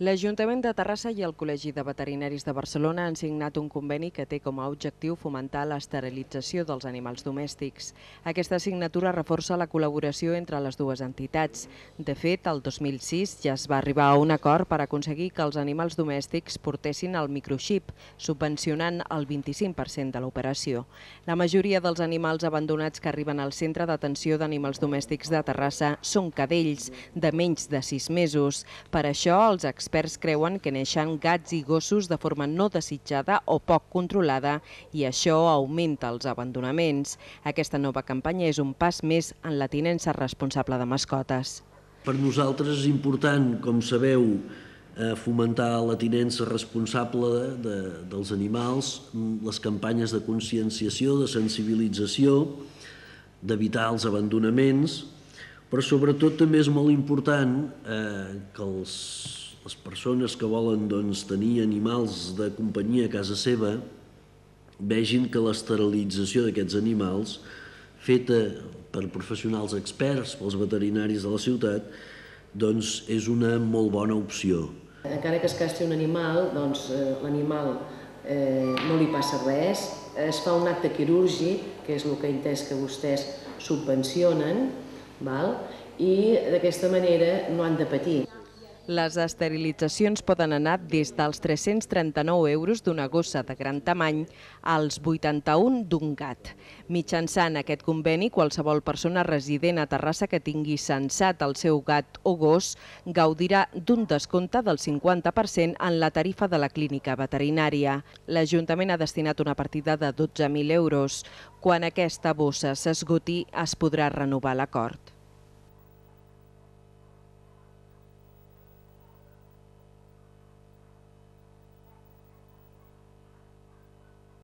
L'Ajuntament de Terrassa i el Col·legi de Veterinaris de Barcelona han signat un conveni que té com a objectiu fomentar l'esterilització dels animals domèstics. Aquesta signatura reforça la col·laboració entre les dues entitats. De fet, el 2006 ja es va arribar a un acord per aconseguir que els animals domèstics portessin el microxip, subvencionant el 25% de l'operació. La majoria dels animals abandonats que arriben al Centre d'Atenció d'Animals Domèstics de Terrassa són cadells de menys de 6 mesos. Per això, els experts creuen que neixen gats i gossos de forma no desitjada o poc controlada i això augmenta els abandonaments. Aquesta nova campanya és un pas més en la tinença responsable de mascotes. Per nosaltres és important, com sabeu, fomentar la tinença responsable dels animals, les campanyes de conscienciació, de sensibilització, d'evitar els abandonaments, però sobretot també és molt important que les persones que volen tenir animals de companyia a casa seva vegin que l'esterilització d'aquests animals, feta per professionals experts, pels veterinaris de la ciutat, és una molt bona opció. Encara que es castri un animal, l'animal no li passa res, es fa un acte quirúrgic, que és el que he entès que vostès subvencionen, i d'aquesta manera no han de patir. Les esterilitzacions poden anar des dels 339 euros d'una gossa de gran tamany als 81 d'un gat. Mitjançant aquest conveni, qualsevol persona resident a Terrassa que tingui censat el seu gat o gos gaudirà d'un descompte del 50% en la tarifa de la clínica veterinària. L'Ajuntament ha destinat una partida de 12.000 euros. Quan aquesta bossa s'esgoti, es podrà renovar l'acord.